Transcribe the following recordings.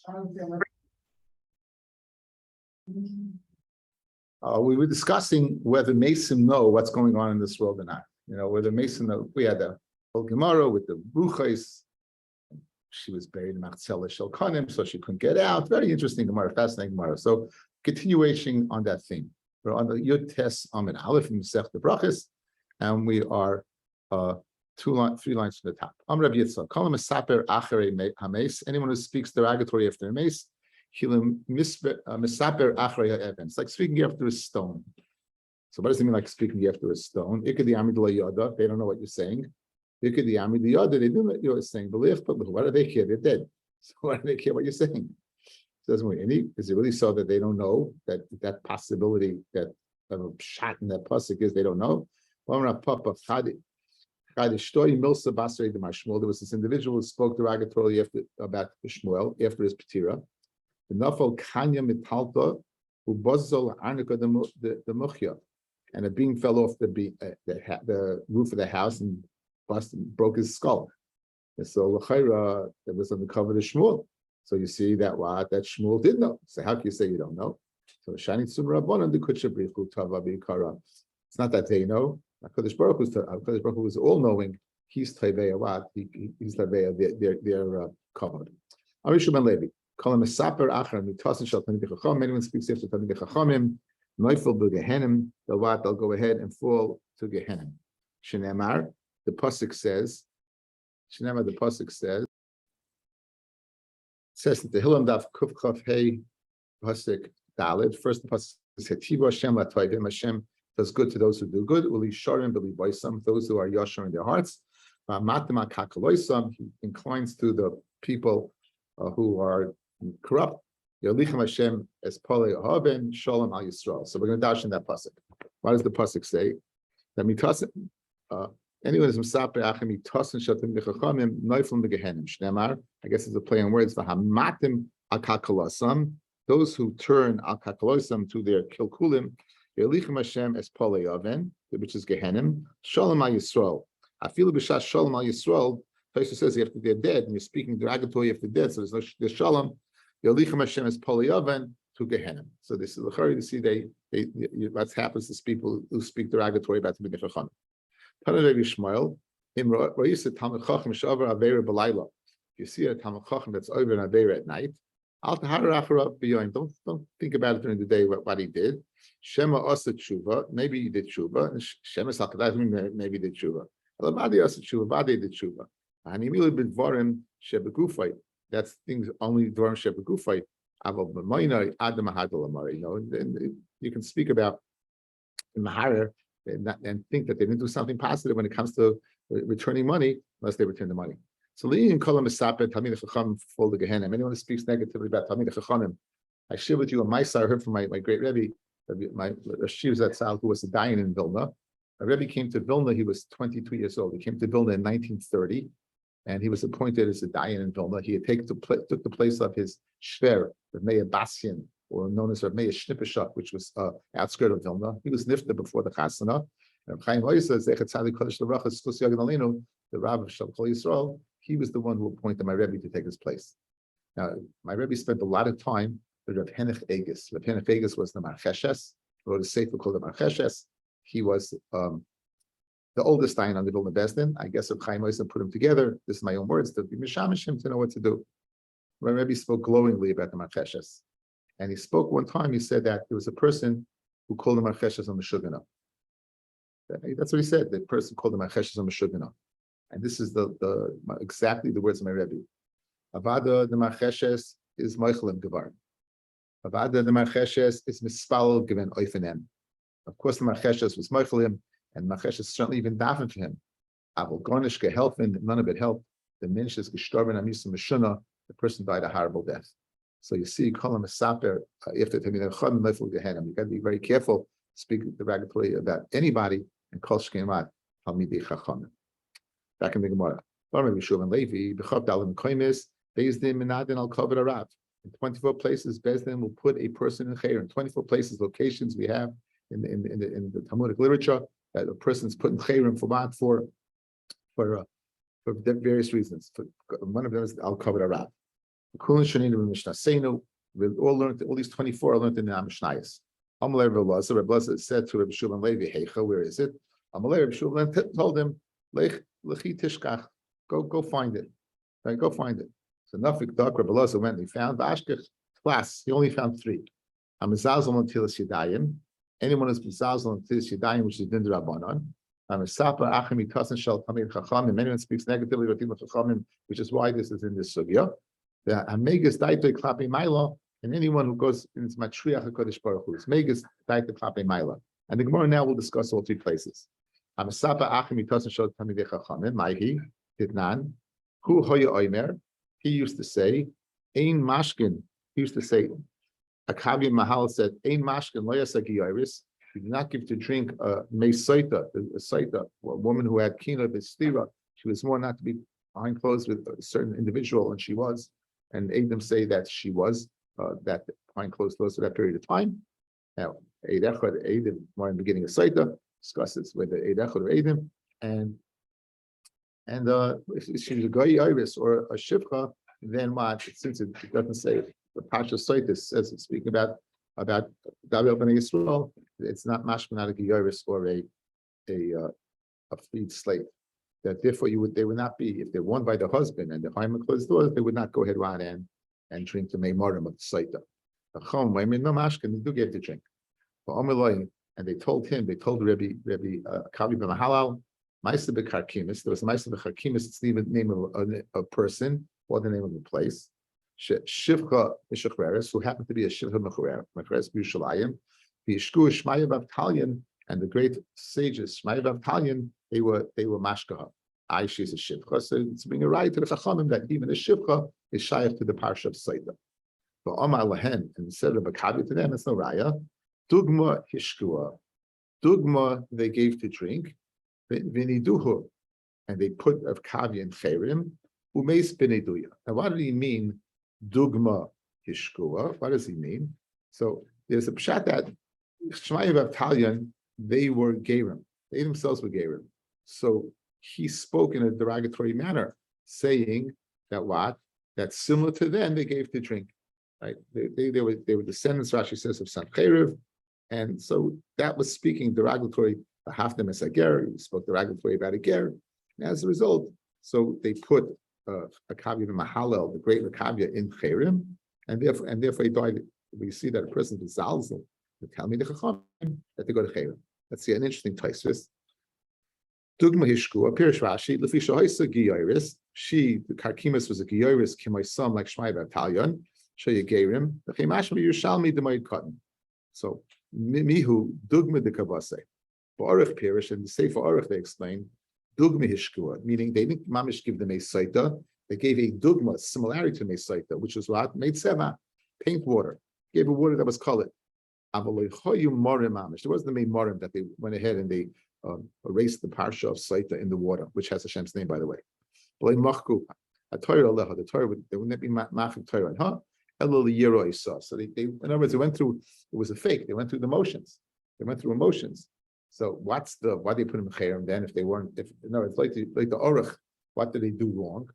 We were discussing whether Mason know what's going on in this world or not. Whether Mason know. We had the whole Gemara with the Berachos. She was buried in Machzela Shelkanim, so she couldn't get out. Very interesting Gemara, fascinating Gemara. So, continuation on that theme. We're on the Yud Tes Amid Aleph in the Berachos, and we are 3 lines from the top. Rabbi Yitzchak, call him a saper acharei hameis. Anyone who speaks derogatory after a mace, hilim misaper acharei ha'even. It's like speaking after a stone. So what does it mean, like speaking after a stone? Ikad yamid lo yada. They don't know what you're saying. Ikad yamid lo yada. They do know what you're saying. Believe, but what do they care? They're dead. So why do they care what you're saying? So doesn't mean any. Is it really so that they don't know that possibility that of a shot in that pasuk is they don't know? There was this individual who spoke derogatorily about Shmuel after his patira. The nafal kanya mitalta who bozol arnika the muchya, and a beam fell off the roof of the house and broke his skull. And so l'chayra, it was on the cover of Shmuel. So you see that Shmuel did know. So how can you say you don't know? So shani tzum rabbanon the kutsha brichu tava b'ikara. It's not that they know. HaKadosh Baruch Hu is all-knowing. He's Tavei what? He's Tavei their covered. Arishu ben Levi. Call him a saper achar mitasin shel tamidei chacham. Anyone speaks after tamidei chachamim, noifel b'gehenim. They'll go ahead and fall to Gehenim. Shenemar, the pasuk says. It says that the Hilam Daf Kuf Chaf Hey pasuk Dalid. First, the pasuk is Hetivo Hashem latoivim. Hashem does good to those who do good. Uli sharim b'li boisam, those who are yashar in their hearts. Matama kakaloisam, he inclines to the people who are corrupt. Yolichem Hashem es polei ahaben shalom al Yisrael. So we're going to dash in that pasuk. What does the pasuk say? That mitasim. Anyone is misaper achem mitasim shatim b'chachamim noiflim b'gehenim. Shnemar. I guess it's a play on words. V'hamatim al kakalosam. Those who turn al kakalosam to their kilkulim. Yelichem Hashem es polei oven, which is Gehenim. Shalom al Yisrael. Afilu b'shas shalom al Yisrael. Tosha says after they're dead, and you're speaking derogatory after dead, so there's shalom. Yelichem Hashem es polei oven to Gehenim. So this is the hurry to see what happens to people who speak derogatory about the Chacham. Tana Rabbi Shmuel, Ra'isa Talmid Chacham she'avar aveira b'layla. If you see a Talmid Chacham that's over an aveira at night, al tahara acharav b'yoyim. Don't think about it during the day what he did. Shema asa tshuva, maybe he did tshuva. Shema salkadayim, maybe he did tshuva. Alabadi asa tshuva, badi did tshuva. Hanimilu b'dvarim shebegufay. That's things only dvarim shebegufay. Aval b'moina adam ahadol amari. You can speak about mahara and think that they didn't do something positive when it comes to returning money, unless they return the money. So li'in kolam esaper tamid chacham fall to Gehenim. Anyone who speaks negatively about tamid chachamim, I share with you a ma'aser I heard from my great Rabbi. My Rashi was at Sal, who was a dayan in Vilna. My Rebbe came to Vilna. He was 22 years old. He came to Vilna in 1930, and he was appointed as a dayan in Vilna. He had took the place of his shver, Meir Basyan, or known as Meir Shnipashak, which was outskirt of Vilna. He was nifta before the chasana. And Chaim Oysa, Zechat Tzadik Kodesh L'Brachos Schus Yagan Alinu, the Rabbi of Shal Kol Yisrael, he was the one who appointed my Rebbe to take his place. Now, my Rebbe spent a lot of time with Rav Henech Egis. Rav Henech Egis was the Marcheshes, wrote a sefer called the Marcheshes. He was the oldest dayan on the Vilna Bezdin. I guess Rav Chaim Oysa put him together. This is my own words, to be mishamish him, to know what to do. My Rebbe spoke glowingly about the Marcheshes. And he spoke one time, he said that there was a person who called the Marcheshes on Meshugana. That's what he said. The person called the Marcheshes on Meshugana. And this is exactly the words of my Rebbe. Avada the Marcheshes is Moichelim Gevar. Avada the Marcheshes is Mispal given Oifenem. Of course, the Marcheshes was Moichelim, and Marcheshes certainly even davened for him. Avol Gornish gehelfen, none of it helped. The Minsh is gestorben amisa Meshuna. The person died a horrible death. So you see, call him a saper after Tamid Chacham Leifel Gehenim. You got to be very careful speaking derogatory about anybody and kol shkemat Talmidei Chacham. Back in the Gemara. Rabbi Shulman Levi, B'chav Dalim Koimis, Bezdin Minadin Al Kavod Arav. In 24 places, Bezdin will put a person in Chayr. In 24 places, locations we have in the Talmudic literature that a person's put in Chayrim for various reasons. One of them is Al Kavod Arav. Kulin Shanina Mishnah Seinu. We all learned, all these 24 are learned in the Mishnayos. Amalei Rabbi Elazar said to Rabbi Shulman Levi, Heicha, where is it? Amalei Rabbi Shulman told him, Lechi Tishkach, go find it. Right, go find it. So Nafik Dak Rabbi Elazar went and he found Ashkech class. He only found 3. Amizazal and Tilas Yadayim. Anyone who's Mizazal and Tilas Yadayim, which is Din Rabbanon. Amisapa Achim Itasan Shal Tamid Chachamim. Anyone speaks negatively about Timot Chachamim, which is why this is in this sugya. The Amegas Daitoi Klapi Maila, and anyone who goes into Matriach HaKadosh Baruch Hu. Megas Daitoi Klapi Maila. And the Gemara now will discuss all 3 places. Amisapa Achim Itasan Shal Tamid Chachamim. Maihi Ditnan. Hu Hoya Oimer. He used to say, Ein Mashkin. He used to say, Akavi Mahal said, Ein Mashkin Lo Yasagi Iris. He did not give to drink Meisaita, a Saita, a woman who had Kina Vistira. She was more not to be behind clothes with a certain individual, and she was. And Adam say that she was that behind closed doors for that period of time. Now, Eid Echad, Adam, more in the beginning of Saita, discusses whether Eid Echad or Adam, and if she was a Goy Iris or a Shivcha, then what? Since it doesn't say the Pasha Saita says it's speaking about David ben Yisrael, it's not mashma, not a Goy Iris or a freed slave. That therefore they would not be, if they're won by the husband and the Chaim closed doors, they would not go ahead around and drink the Meimarim of the Saita. The Chom, no mashkin, they do get to drink. And they told Rabbi Kavi ben Mahalal, Maisa B'Charkimis. There was Maisa B'Charkimis. It's the name of a person or the name of a place. Shivcha Meshachreres, who happened to be a Shivcha Mechareres B'Yushalayim. The Yishku Shmaya Bavtalion and the great sages Shmaya Bavtalion, they were mashkaha. She's a shivcha. So it's being a right to the chachamim that even a shivcha is shaykh to the parsha of Saita. But Omar Lahen, and instead of a kavi to them, it's no raya. Dugma hishkua. Dugma they gave to drink. Viniduhu, and they put of kavi and cherim. Umeis beniduya. Now, what did he mean? Dugma hishkua. What does he mean? So there's a pshat that Shmaya Bavtalion, they were gerim. They themselves were gerim. So he spoke in a derogatory manner, saying that that similar to them they gave to drink. Right? They were descendants, Rashi says, of Sancheriv, and so that was speaking derogatory. Haftem es ager, he spoke derogatory about a ger, and as a result, so they put a Kavi Mahalel, the great Makavia, in Cherim, and therefore he died. We see that a person is Zalzel, the Talmid Chacham, that they go to Cherim. Let's see an interesting Tosfos. Dugma Hishku, Pirish Rashi, Lefi Shahoisa Giyoris. She, the Karkimis, was a Giyoris, Kimoisam, like Shmai Bavtalion, Shoya Gerim, the Chemashma Yerushalmi Demoid Cotton. So, Mihu, Dugma de Kavase. For Aruch Pirish, and the Sefer Aruch, they explain, Dugma Hishkua, meaning they didn't Mamish give them a Saita, they gave a Dugma, similarity to a Saita, which was what? Made Seva, paint water. Gave a water that was colored. There wasn't the main morim that they went ahead and they erased the parsha of Saita in the water, which has Hashem's name, by the way. The Torah, they wouldn't be machik Torah, huh? So they, in other words, they went through. It was a fake. They went through the motions. They went through emotions. So why do they put them in chayrim then? If they weren't, it's like the orach. What did they do wrong?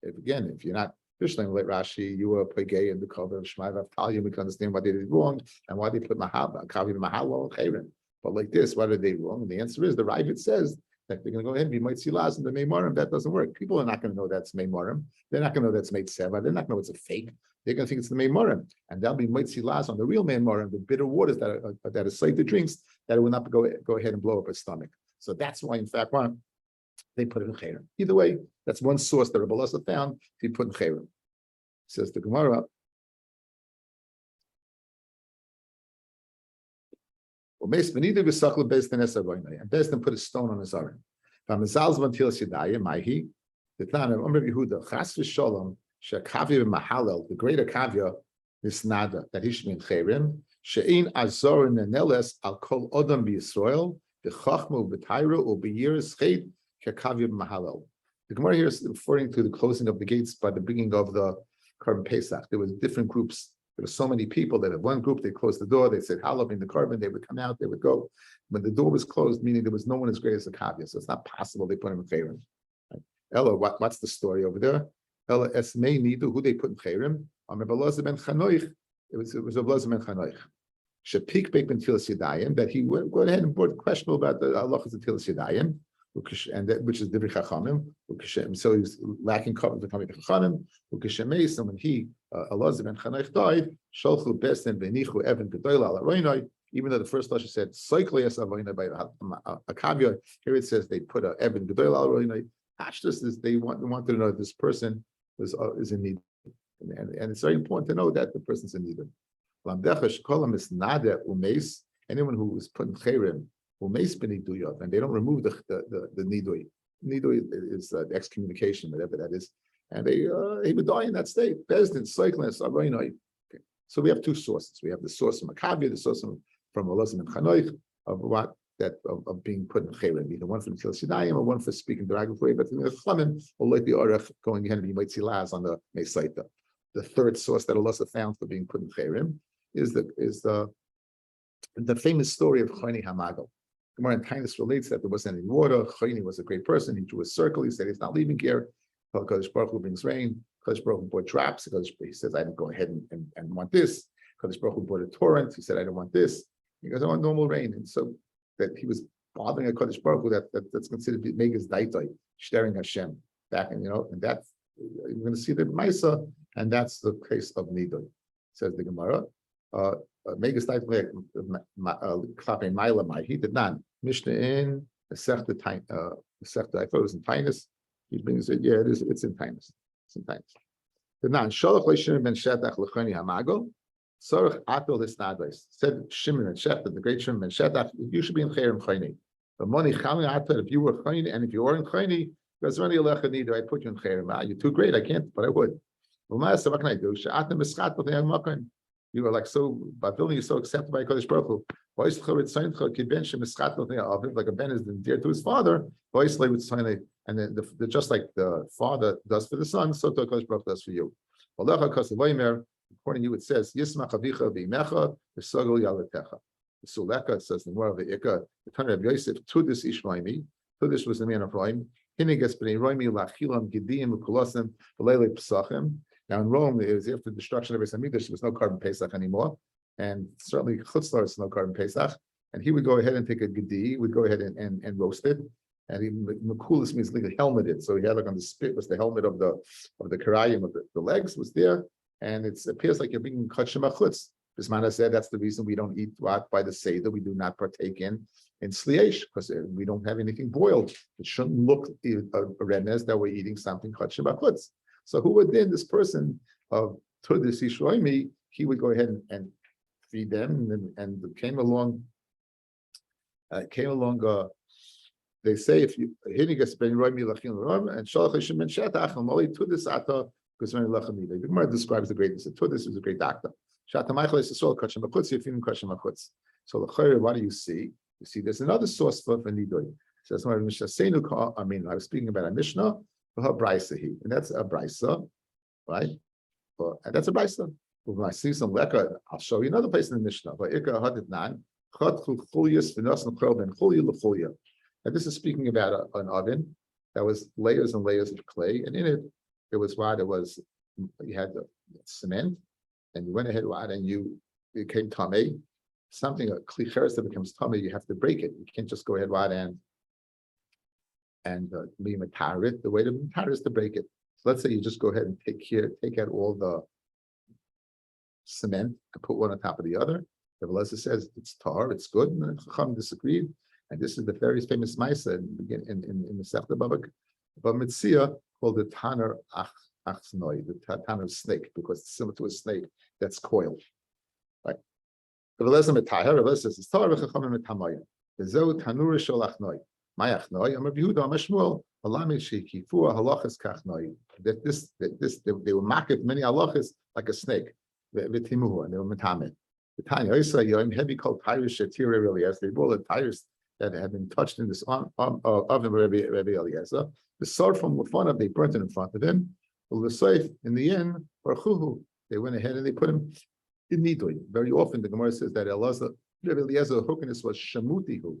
If you're not Bishlam, like Rashi, you were pegay in the cover of Shmai Bavtalion, we can understand what they did wrong and why they put Kavi Mahalo Chayrim. But like this, what did they wrong? And the answer is the Rabbi says that they're going to go ahead and be Moitzi Laz and the Meimarim. That doesn't work. People are not going to know that's Meimarim. They're not going to know that's Meit Seva. They're not going to know it's a fake. They're going to think it's the Meimarim. And that'll be Moitzi Laz on the real Meimarim, the bitter waters that is Saita drinks, that it will not go ahead and blow up his stomach. So that's why, in fact, they put it in Chayrim. Either way, that's one source that Rabbi Elazar found to put in Chayrim. Says the Gemara. And Bezdin put a stone on his arm. The greater kavya is nada that he should be in Chayrim. She'in azor neneles al kol odam b'Yisrael v'chachmu v'tayru u'b'yiris chet kekavya b'mahalel. The Gemara here is referring to the closing of the gates by the bringing of the Korban Pesach. There was different groups. There were so many people that in one group, they closed the door, they said, halal in the Korban, they would come out, they would go. When the door was closed, meaning there was no one as great as a kavya. So it's not possible they put him in Chayrim. Right? Ella, what's the story over there? Ela Esmei Nidu, who they put in Chayrim, Amar ben Chanoich, it was Abelazar ben Chanoich. Shepik Bek ben Tilas Yadayim, that he went ahead and brought questionable about the halachas of Tilas Yadayim, and that which is Divrei Chachamim, so he was lacking cover for coming to Chachamim, Ukeshemeis, and when he, Elazar ben Chanoich died, Sholchu Besten Venichu Evan Gedoyla Ala Roinoi, even though the first Lashon said, Cycle Yes Avoina by a caveat, here it says they put a Evan Gedoyla Ala Roinoi. This is they wanted to know that this person is in need, and it's very important to know that the person's in need. Anyone who is put in chayrim, and they don't remove the nidui. Nidui is the excommunication, whatever that is, and he would die in that state. Bezdin, cyclist, okay. So we have two sources. We have the source from Maccabi, the source from Elazar and Chanoich of what. Of being put in chayrim, either one for the Tilas Yadayim or one for speaking derogatory, but the Chachamim or like the Orach going ahead and you might see Laz on the Mesaita. The third source that Allah found for being put in chayrim is the famous story of Chayni Hamagal. Gemara in Tainus relates that there wasn't any water. Chayni was a great person. He drew a circle. He said he's not leaving here. Kadosh Baruch Hu brings rain. Kadosh Baruch Hu brought drops. He says I didn't go ahead and want this. Kadosh Baruch Hu brought a torrent. He said I don't want this. He goes I want normal rain, and so. That he was bothering a Kodesh Baruch Hu that's considered to be Megas Daitoi, staring Hashem back, and and that's you're going to see the Maisa, and that's the case of Nidoi. Says the Gemara, Megas Daitoi Klape Maila Mai. He did not Mishnah in the Sechta Time. I thought it was in Tainus. He brings it. Yeah, it is. It's in Tainus. It's in Tainus. The non Shalach Leishim ben Shetach Lechoni Hamago. Sorach Atul Hisnadais said Shimon and Shetach, the great Shimon and Shetach, you should be in Chayrim Chayni. But Moni Chami Atul, if you were Chayni, and if you were in Chayni, because Rani Alecha Nido, I put you in Chayrim. You're too great, I can't, but I would. What can I do? You were like so, Babilni is so accepted by Kodesh Baruch Hu. Like a Ben is dear to his father, and then just like the father does for the son, so Kodesh Baruch Hu does for you. According to you, it says, Yismach Avicha V'imecha V'sogol Yaletecha. The Suleka says the more of the Ikka, the Tanur of Yosef, Tudis Ishmaimi, Tudis was the man of Rome, Hinigas B'nei Roimi, Lachilam, Gidim, Ukulasim, V'leile Pesachim. Now in Rome, it was after the destruction of Beis Hamikdash, there was no carbon Pesach anymore, and certainly Chutzlar is no carbon Pesach, and he would go ahead and take a Gedi, would go ahead and roast it, and he Makulis means like helmeted, so he had like on the spit was the helmet of the Karayim of the legs was there. And it appears like you're being kachim achutz. Bismana said that's the reason we don't eat by the seder. We do not partake in sliesh because we don't have anything boiled. It shouldn't look a redness that we're eating something kachim achutz. So who would then this person of Tudis Yishloimi? He would go ahead and feed them, and came along. They say if you hinigas ben roimi lachin rom and shalach hashim ben shetach and moli Tudis ata. Because the Gemara describes the greatness of Tudis is a great doctor. So the what do you see? You see there's another source for Nidui. Says I was speaking about a Mishnah for her Brisa, and that's a Brisa, right? And that's a Brisa. When I see some leka, I'll show you another place in the Mishnah. And this is speaking about an oven that was layers and layers of clay, and in it there was you had the cement, and you went ahead and you became tamei. Something a klicheres that becomes tamei, you have to break it. You can't just go ahead and be matarit. The way to matarit is to break it. So let's say you just go ahead and take out all the cement and put one on top of the other. The Veleza says it's tar, it's good, and the Chacham disagreed. And this is the very famous Maisa in the Sechta Baba Mitzia, called the Tanner Achsnoi, the Tanner snake, because it's similar to a snake that's coiled. Right. The Veleza Metaher, the Veleza says it's tar v'chachamim metamayim. The Zo Tanur Sholachnoi. My Achnoi, Amar Yehuda, Amar Shmuel, Alami Shekifu halachas kachnoi. That they were market many halachas like a snake. V'timuhu, and they were metamed. The Tanya Isa Yom heavy called tires shetira really as they brought the tires that had been touched in this oven of Rabbi Eliezer. The sword from Lefanav, they burnt it in front of him. The safe in the end, Baruchu, they went ahead and they put him in Nidui. Very often the Gemara says that Rabbi Eliezer Hukanis was Shamutihu.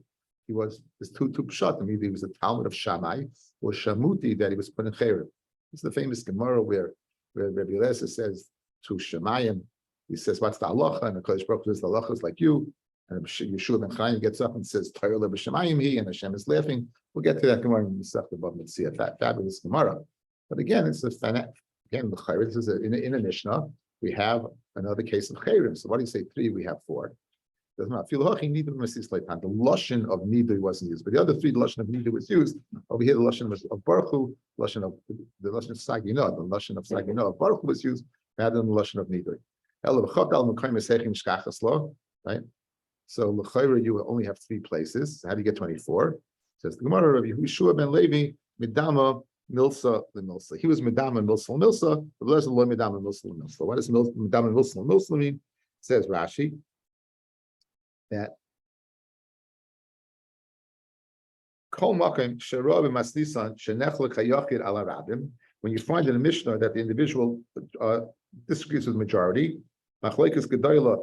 He was his two pshatim. Either he was a Talmud of Shammai or Shamuti that he was put in Cherem. It's the famous Gemara where Rabbi Eliezer says to Shemayim, he says, "What's the halacha?" And the Kodesh Baruch Hu says, "The halacha is like you." And Yeshua ben Chaim gets up and says, "Torah b'Shemayim he," and Hashem is laughing. We'll get to that Gemara in the Masechta Bava Metzia. That fabulous Gemara. But again, it's a again the Chayrim. This is in a Mishnah. We have another case of Chayrim. So what do you say? 3, we have 4. Doesn't matter. The lashon of nida wasn't used, but the other 3, the lashon of nida was used. Over here, the lashon of Baruch Hu, the lashon of Sagina, the lashon of Sagina of Baruch Hu was used rather than the lashon of nida. Right. So l'chayra you only have 3 places. How do you get 24? Says the Gemara, Rabbi Yeshua ben Levi midama milsa l'milsa. He was midama milsa l'milsa. But there's a lo midama milsa l'milsa. What does midama milsa l'milsa mean? Says Rashi that kol makom shera b'masnisan shenechlek hayachid ala rabim. When you find in the Mishnah that the individual disagrees with the majority, machlekes gedayla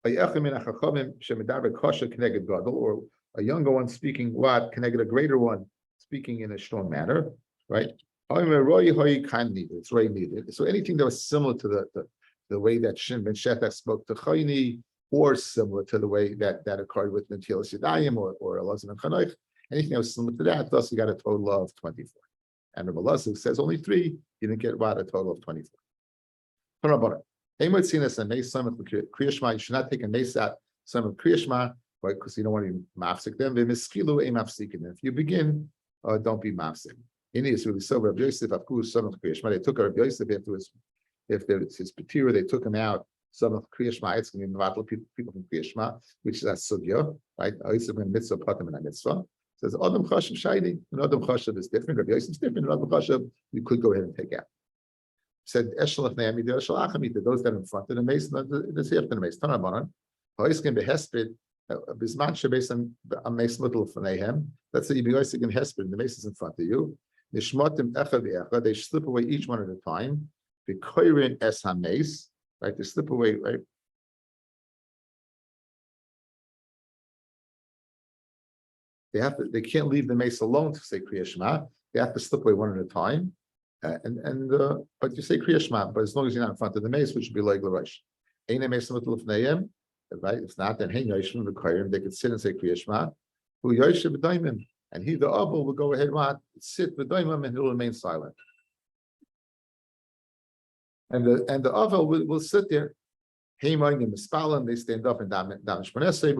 ayechem min hachachamim shemidaber kasha keneged gadol, or a younger one speaking what keneged a greater one speaking in a strong manner, right? It's very needed. So anything that was similar to the way that Shin ben Shetak spoke to Chayni, or similar to the way that occurred with Natilas Yadayim or Elazar and Chanoich, anything that was similar to that, thus you got a total of 24. And Rabbi Elazar says only 3, you didn't get what, a total of 24. You should not take a Nesat, some of Kriyashma, right? Because you don't want to mafsik them. If you begin, don't be mafsik. In is really so. Rabbi Yosef, of course, some of Kriyashma. They took Rabbi Yosef if there's his patira, they took him out. Some of Kriyashma, it's going to be people from Kriyashma, which is a sugya, right? Yosef in mitzvah, patim and a mitzvah. Says Adam Chashav Shaidi, and Adam Chashav is different. Rabbi Yosef is different. And Adam Chashav, you could go ahead and take out. Said Eshelach Ne'amid Eshelach Amid, those that are in front of the mason, the after the mason. Tanabanan, Hoiskin behesped, Bisman Shebesan a mason little Fanehem. Let's say you be Hoiskin Hesped, the mason's in front of you. Nishmatim Echa V'Echa, they slip away each one at a time. V'Koirin Es HaMace, right? They slip away, right? They can't leave the mace alone to say Kriya Shema. They have to slip away one at a time. But you say Kriya Shema, but as long as you're not in front of the mace, which would be like L'Rosh. Ain't a mace little Fneim, right? If not, then Hein Yoshim V'Koirim, they could sit and say Kriya Shema. Who Yoshev V'Daimim, and he, the Abel, will go ahead and sit V'Daimim, and he'll remain silent. And the Avel will sit there. They stand up and Damish Manesei,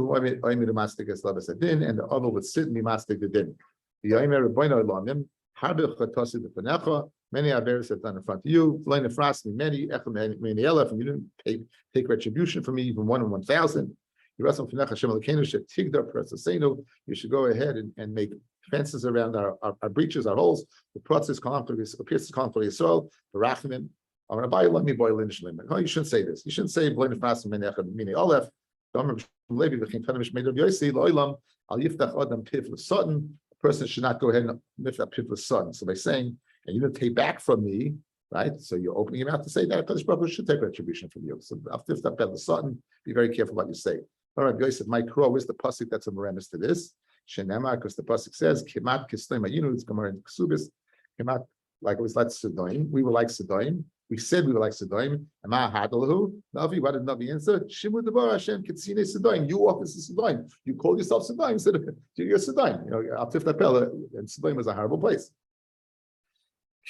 and the Avel would sit and be mastic the din. Many Averis have done in front of you. Many, and you didn't take retribution from me, even 1 in 1,000. You should go ahead and make fences around our breaches, our holes. The process appears to for Yisrael, the Rachman. Oh, you shouldn't say this. You shouldn't say a person should not go ahead and lift that pivot sudden. So by saying, and you didn't take back from me, right? So you're opening your mouth to say that Kodesh Baruch Hu should take retribution from you. So after that pivot sudden, be very careful what you say. All right, Yosef, my crow is the pasuk that's a meremis to this. Shenemar, because the pasuk says, Kemat Kisleim Ayinu, it's Gemara in Ksubis. Kemat, like it was like Sedoim. We were like Sedoim. We said we were like Sedoim. Ama Hadalahu. Navi, what did Navi answer? Shimu Debar Hashem Kitsine Sedoim. You office is Sedoim. You call yourself Sedoim instead of you're Sedoim. You know, Al Tifta Pella, and Sedoim was a horrible place.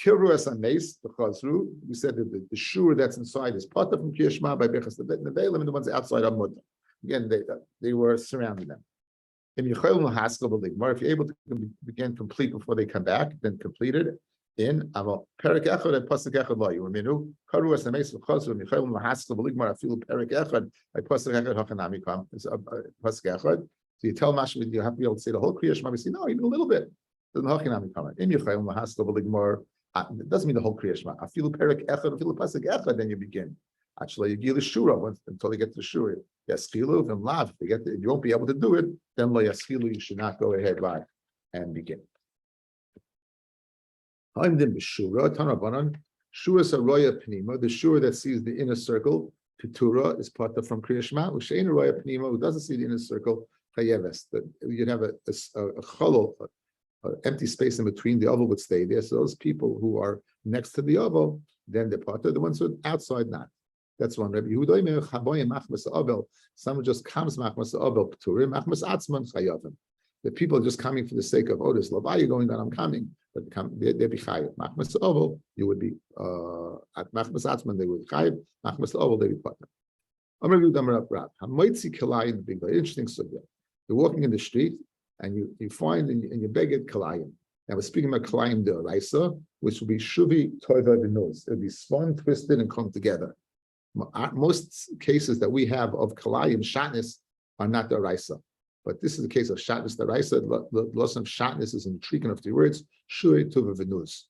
Kiru as a mace, the Chazru. We said that the shur that's inside is Pata from Kiyashma by Berachos the Nevelim, and the ones outside are Mutter. Again, they were surrounding them. If you're able to begin complete before they come back, then complete it. In Aval Perik Echad and Pasuk Echad Lo Yuminu Karu as the Mason Chazru Michael Mahaskel Beligmar Afilu Perik Echad by Pasuk Echad Hachanami Kam is Pasuk Echad. So you tell Mashma you have to be able to say the whole Kriya Shema. We say no, even a little bit. Doesn't Hachanami Kam. In Michael Mahaskel Beligmar, it doesn't mean the whole Kriya Shema. Afilu Perik Echad, Afilu Pasuk Echad, then you begin. Actually, you give the shura until they get to the shura. Yaskilu and lav. They get you won't be able to do it. Then lo yaskilu, you should not go ahead right and begin. I'm the Shura, Tanabanan, Shura Saroya Pnima, the Shura that sees the inner circle, Ketura is part of from Kriya Shema, Ushain Roya Pnima, who doesn't see the inner circle, Chayeves, that you'd have a cholol, empty space in between, the oval would stay there. So those people who are next to the oval, then they're part of the ones who are outside, not. That's one. Rabbi Yehuda, someone just comes machmas ovel pturim, machmas atzman chayavim. The people are just coming for the sake of, oh, there's Rabbi going down, I'm coming. But they'd be chayiv. Machmas ovel, you would be at machmas atzman, they would be chayiv. Machmas ovel, they'd be partner. Interesting subject. You're walking in the street and you find and you beg it kalayim. Now we're speaking about kalayim de oraisa, which will be shuvi toiva v'nuz. It'll be spun, twisted, and come together. Most cases that we have of kalayim shatness are not the oraisa, but this is the case of shatness de oraisa. The loss of shatness is in the treatment of the words shuvi toiva v'nuz.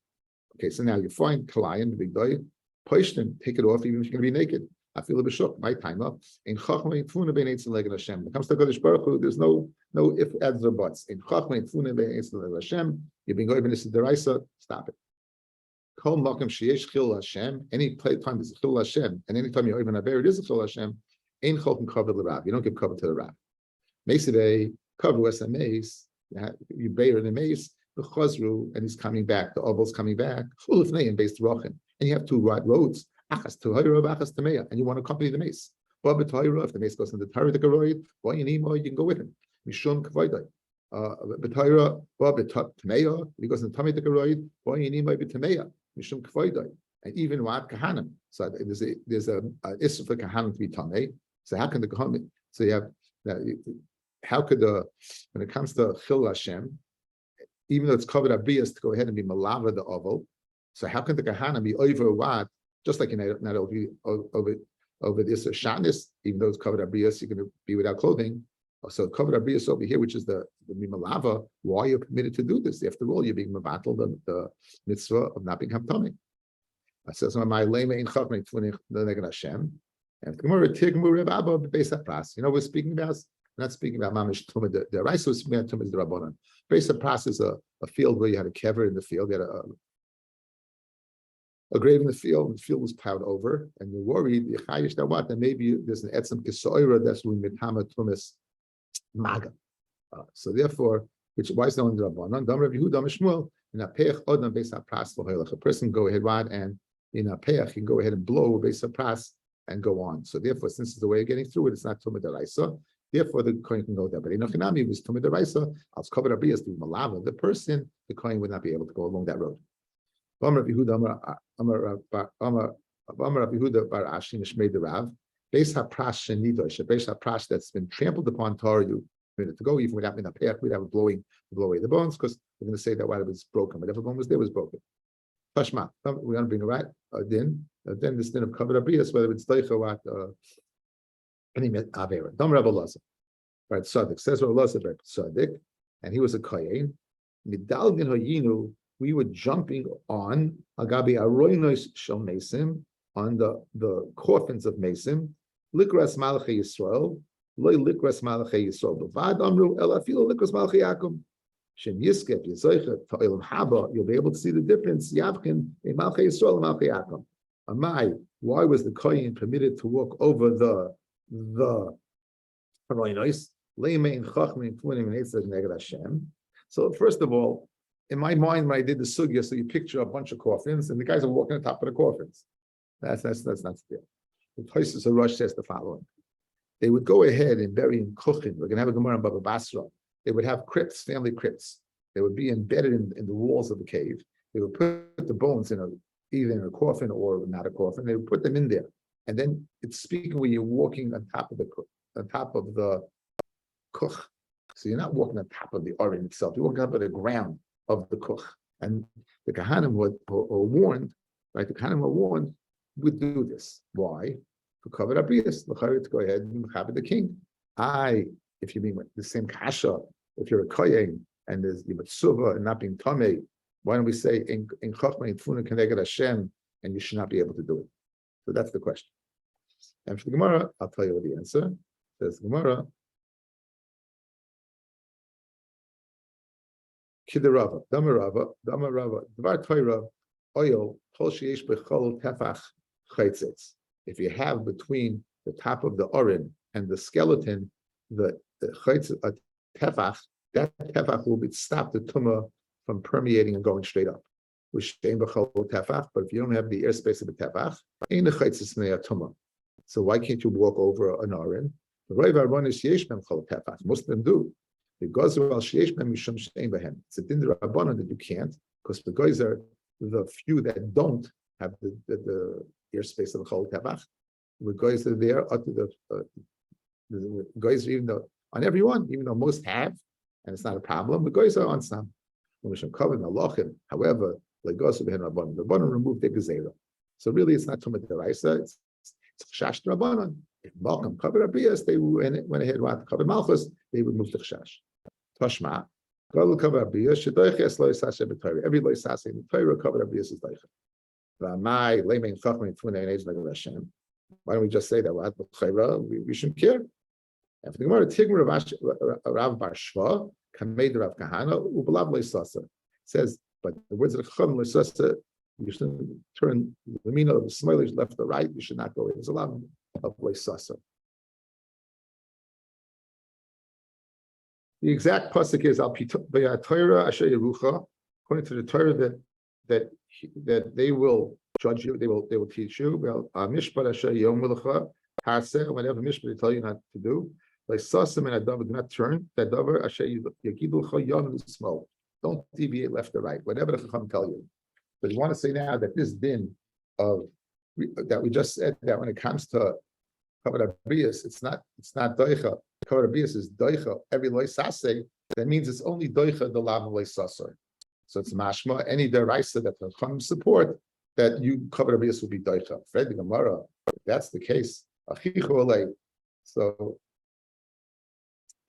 Okay, so now you find kalayim the big day, push them, take it off, even if you're going to be naked. I feel a bit shocked. My time up. In Chachmei Tfuna Bein Eitzel Leged Hashem. When it comes to Kadosh Baruch Hu, there's no if, adds, or buts. In Chachmei Tfuna Bein Eitzel Leged Hashem, you've been going to the deraisa. Stop it. Kol Makom Sheyesh Chil Hashem. Any time there's a Chil Hashem, and any time you're even aware it is a Chil Hashem, Ein Chol Cover the Rab. You don't give cover to the Rab. Mesivei cover was a mace. You bear in the mace. The Chazru, and he's coming back. The oval's coming back. Full of Neim based Rochin, and you have two wide roads. Achas Tahira, Achas Tameya, and you want to accompany the mace. But Tahira, if the mace goes in the Tahira the Garoid, boy you can go with him. Mishum Kavaidai. Tahira, Bob Tameya, he goes in the Tamei the Garoid, boy you Tameya, Mishum Kavaidai. And even Wad Kahanim. So there's a issue for Kahanim to be Tamei. So how can the Kahanim? So you have how could when it comes to Chil Hashem, even though it's covered Abrias to go ahead and be Malava the oval, so how can the Kahanim be over what? Just like not over this shatness, even though it's covered abrius, you're going to be without clothing. So covered abrius over here, which is the mimalava. Why you're permitted to do this? After all, you're being mevatel the mitzvah of not being hamtami. It says my lema in chachmei tfunim neged Hashem. And Gemara tigmu Reb Abba beis hapras. We're speaking about. We're not speaking about mamish tumah. The Raisa was speaking about tumah is the rabbanon. Beis hapras is a field where you had a kever in the field. You had a grave in the field was plowed over, and you're worried, that maybe there's an etzem kisoira that's when mitama tumis maga. So therefore, why is that on the Rabbanon? Dam Rabbi Yehuda Mishmuel in a peach odam beis hapras v'hoylach. A person go ahead, Rod, and in a peach he can go ahead and blow beis hapras and go on. So therefore, since it's the way of getting through it, it's not tumah deraisa. Therefore, the coin can go there. But inochinami was tumah deraisa. I'll cover the through malava. The person, the coin would not be able to go along that road. Amar Rabbi Yehuda bar Ashi Mishmei the Rav. Beis hapras shenidosh. A beis hapras that's been trampled upon Torah. You permitted to go even without in a peach. We'd have a blow away the bones because we're going to say that while it was broken, whatever bone was there was broken. Tashma. We're going to bring a right din. Then this din of covered abrius, whether it's deicha what any avera. Dam Rabbi Laza. Right, Sadik says Rabbi Laza right Sadik, and he was a kohen. Midalgin hayinu. We were jumping on agabi aroinos shel mesim, on the coffins of mesim. Likras malachei Yisrael, loy likras malachei Yisrael. Bavad amru el afilu likras malachei Yaakov. Shem yiskep yizoichet ta'olam haba. You'll be able to see the difference. Yavkin in malachei Yisrael and malachei Yaakov. Amai, why was the kohen permitted to walk over the aroinos? Leimein chachmin funim neitzad neged Hashem. So first of all, in my mind, when I did the sugya, so you picture a bunch of coffins, and the guys are walking on top of the coffins. That's not the deal. The Tosfos Rush says the following: they would go ahead and bury in kuchin. We're going to have a gemara in Baba Basra. They would have crypts, family crypts. They would be embedded in the walls of the cave. They would put the bones either in a coffin or not a coffin. They would put them in there, and then it's speaking when you're walking on top of the kuch. So you're not walking on top of the orin itself. You're walking up on the ground of the kuch. And the Kahanim were warned, right? The Kahanim were warned, would do this. Why? To cover abrius, to go ahead and have the king. If you mean the same kasha, if you're a kohen and there's the mitzvah and not being tamei, why don't we say in chachma in tfuna keneged Hashem, and you should not be able to do it? So that's the question. And for the Gemara, I'll tell you what the answer. Says Gemara. Kidarava, Damarava, Dvar Torah, oil, Tol Sheish Bechol Tefach Chaitzitz. If you have between the top of the orin and the skeleton, the Chaitzitz Tefach, that Tefach will be stopped the Tumah from permeating and going straight up. But if you don't have the airspace of the tefach, so why can't you walk over an aron? Most of them do. It's a din rabbanon that you can't, because the guys are the few that don't have the airspace of the chol tefach. The guys are there up to the guys, even though on everyone, even though most have, and it's not a problem, the guys are on some. However, the rabbanon removed the gezerah. So really, it's not too much deraisa. It's chash rabbanon. If Malcolm covered Abias, they went ahead and covered Malchus, they removed the chash. Toshma, God cover Abias. Shedoiches lo yisashe b'Torah. Every lo yisashe in the Torah covered Abias is doicha. V'amai leimein chachmei tfunei neis like Hashem. Why don't we just say that? We shouldn't care. After the Gemara, Tigmer Rav Bar Shva, Kamed Rav Kahana, Ubalav Leisasa. Says, but the words of Chacham Leisasa, you should turn the meaning of the Smoilish left to right. You should not go in. There's a lot of Leisasa. The exact pasuk is Al Torah Asher Yerucha, according to the Torah that they will judge you, they will teach you. Well, Mishpat Asher Yom Lecha, Haseh, whatever Mishpat they tell you not to do. Like Sasim and Adav, do not turn. That Davar Asher Yagidu Lecha Yom Small. Don't deviate left or right, whatever the Chacham tell you. But you want to say now that this din of that we just said that when it comes to Kavod Abias, it's not doicha. Kavod Abias is doicha. Every loisase, that means it's only doicha the lav loisasar. So it's mashma any deraisa that the Chacham support that you Kavod Abias will be doicha. Fred the Gemara, if that's the case, achichu olei. So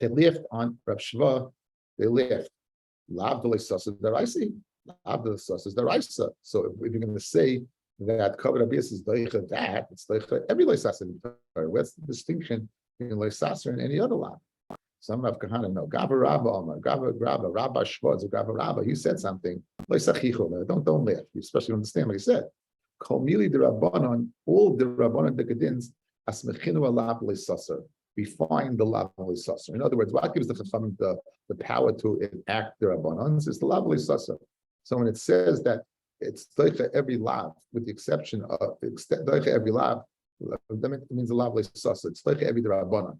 they left on Rav Shva. They left lav loisasar deraisi. Lav loisasar deraisa. So if you're going to say that Kavod Abias is doicha, that it's doicha every loisasar. What's the distinction between loisasar and any other lav? Some Rav Kahana no. Gava Rabba Omar, Gava Rabba, Rabba Shvaz, Gava Rabba. He said something. Loisachichu. Don't laugh. You especially understand what he said. Kol mili de Rabbanon, all the Rabbanon dekadins asmechinu alav loisasar. We find the lav loisasar. In other words, what gives the Chacham the power to enact the Rabbanons is the lav loisasar. So when it says that it's doicha every lav, with the exception of doicha every lav, it means the lav loisasar. It's doicha every Rabbanon.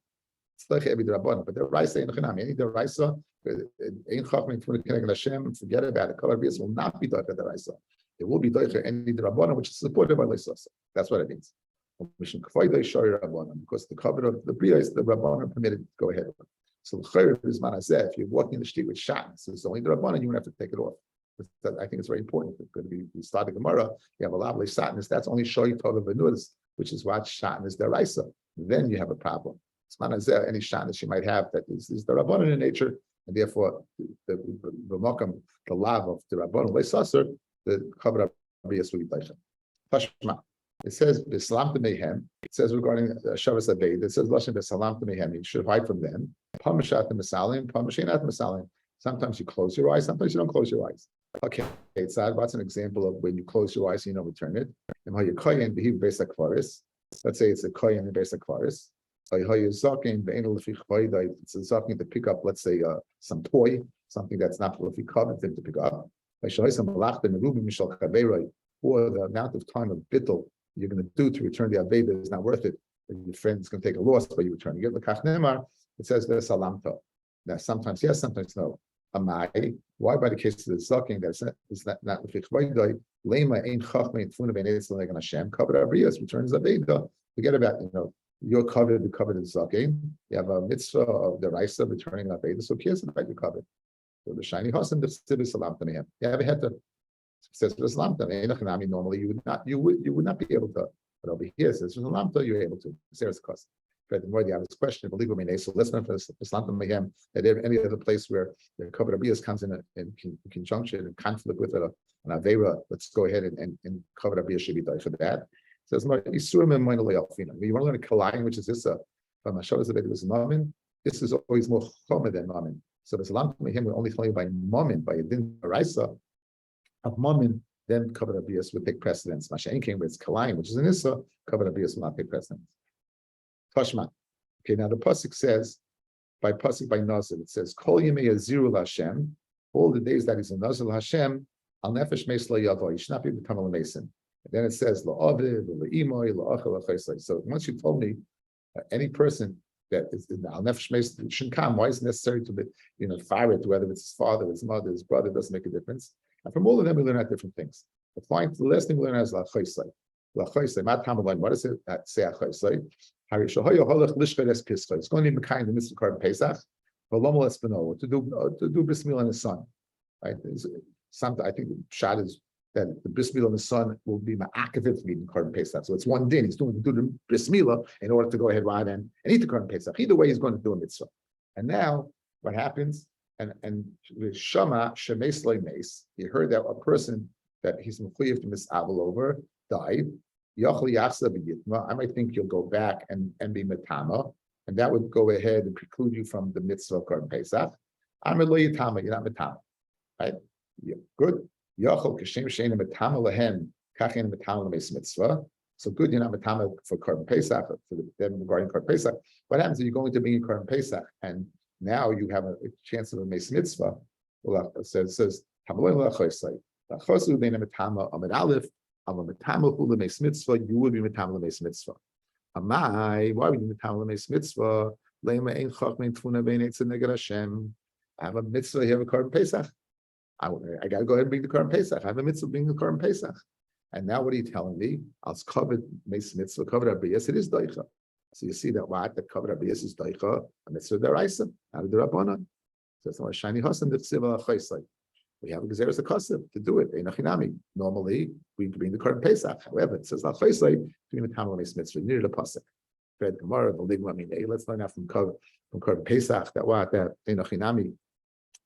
It's doicha every Rabbanon. But the raisa in Chanam, any the raisa, in Chacham Tfunei Hashem, forget about it. Kavod Abias will not be doicha the raisa. It will be doicha any the Rabbanon, which is supported by loisasar. That's what it means. Because the cover of the Bria the Rabbanon permitted to go ahead. So the Chayr is manazeh. If you're walking in the street with shatnez, it's only the Rabbanon, you won't have to take it off. I think it's very important. Because we start the Gemara, you have a lovely shatnez. That's only shoy tov v'nuz, which is what shatnez deraisa. Then you have a problem. It's manazeh. Any shatnez you might have that is the Rabbanon in nature, and therefore the makam, the lav of the Rabbanon leisasser, the cover of Abias will be taken. Tashma. It says B'Salam Mehem. It says regarding Shavas Abeid. It says Lashon B'Salam Mehem. You should hide from them. Pamashat Mesalim, Pamashinat Mesalim. Sometimes you close your eyes. Sometimes you don't close your eyes. Okay, it's what's an example of when you close your eyes, you don't return it. And how you koyin behave based on kvaris. Let's say it's a koyin based on kvaris. How you zaken be'enol lefi chayda. It's a zaken to pick up, let's say, some toy, something that's not lefi covered thing to pick up. Or the amount of time of bittul you're going to do to return the Aveda is not worth it. Your friend's going to take a loss by you returning it. It says there's salamta. Now sometimes yes, sometimes no. Amai. Why by the case of the zaking that's not lefichvaydai lema ein chachmei tfuna b'neitzim like an Hashem covered abrias returns Aveda. Forget about you're covered. You covered the zaking. You have a mitzvah of the raisa returning Aveda. So cares about you covered. So the shiny hasan the sivis salamta mehem. You have a heter. Says normally you would not be able to, but over here it says you're able to. Sarah's cost. The more the obvious question, believe me, so let's not for Islam that any other place where the Kavod Abias comes in conjunction and conflict with an Avera, let's go ahead and Kavod Abias should be done for that. It says you want to learn a Kalayim, which is this from Hashavas Abed was Mammon. This is always more chomer than Mammon. So Islam we're only telling by Mammon, by a din Raisa of Mammon, then Kavod Abias would take precedence. Mashain came with Kalayim, which is an Issa, Kavod Abias will not take precedence. Tashma. Okay, now the pasuk says, by Nazir, it says, Kol Yemei Yaziru L'Hashem, all the days that he's in Nazir Hashem, al nefesh meis lo yavo, he should not be becoming a mason. And then it says lo aviv, lo imoy, lo achel, lo chesed. So once you told me any person that is al nefesh meis shouldn't come, why is it necessary to be, fire it, whether it's his father, his mother, his brother, doesn't make a difference. And from all of them, we learn out different things. The last thing we learn is la chesed. La chesed, mat hamalayim. What does it say? Chesed. It's going to be kind of Mr. Korban Pesach, but Lomo Espino to do bris milah in the sun, right? I think the shot is that the bris milah in the sun will be ma'akav to meeting Korban Pesach. So it's one din. He's doing the bris milah in order to go ahead right and eat the Korban Pesach. Either way, he's going to do a mitzvah. And now what happens? And Shama shemes loy meis. You heard that a person that he's mechuyev to misabel over died. I might think you'll go back and be metama, and that would go ahead and preclude you from the mitzvah of Korban Pesach. You're not metama, right? Yeah, good. So good, you're not metama for Korban Pesach, for them regarding Korban Pesach. What happens if you're going to bring in Korban Pesach, and now you have a chance of a meis mitzvah? Well, it says I'm a metama who lemeis mitzvah. You would be metama lemeis mitzvah. Amai, why would you metama lemeis mitzvah? Lema ein chachmein tfuna beinetz neged Hashem. I have a mitzvah. You have a Korban Pesach. I got to go ahead and bring the Korban Pesach. I have a mitzvah bring the Korban Pesach. And now what are you telling me? I'll cover meis mitzvah, cover Rabbi. Yes, it is doicha. So you see that what that cover Rabbi is doicha. A mitzvah deraisa. Out of the Rabbanan. So it's not shiny hasan the tzivah chayslay. We have a gezeres akasim to do it. Normally, we bring the Korban Pesach. However, it says la chayslay doing the tamal meis mitzvah near the pasuk. Fred Gemara, let's learn out from Korban Pesach that enochinami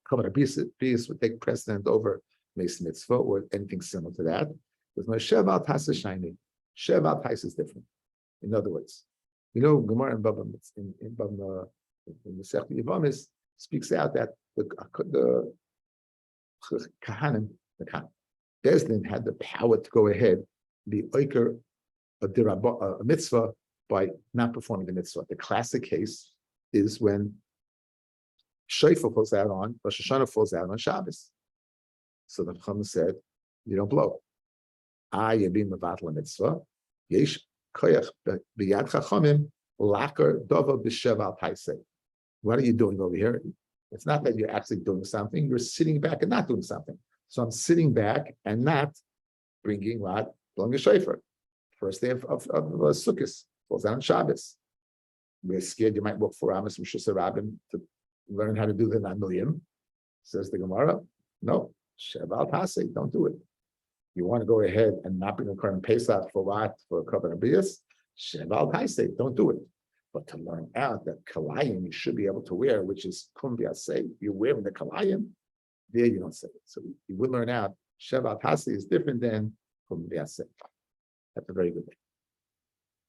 cover Rabbi would take precedent over meis mitzvah or anything similar to that. There's no sheval tasa shiny. Sheval tais is different. In other words, Gemara in Baba in the Sech Yevamis speaks out that the Kahanim, the Bezdin had the power to go ahead, be oiker a mitzvah by not performing the mitzvah. The classic case is when Shofar falls out on Rosh Hashanah falls out on Shabbos. So the Chacham said, "You don't blow. Yabim mevatla mitzvah. Yesh koyach b'yad chachamim laker dova b'sheval taisei." What are you doing over here? It's not that you're actually doing something, you're sitting back and not doing something. So I'm sitting back and not bringing what? Blowing a shofar. First day of Sukkot, falls out on Shabbos. We're scared you might walk 4 Amos Mishus Rabbim to learn how to do the Nanuyim. Says the Gemara, no, Sheval Tasei, don't do it. You want to go ahead and not bring a Korban Pesach for what? For a Korban Abiyas? Sheval Tasei, don't do it. But to learn out that kalayim you should be able to wear, which is kumbia say, you're wearing the kalayim, there you don't say it. So you would learn out Shevat Hasi is different than kumbia say. That's a very good thing.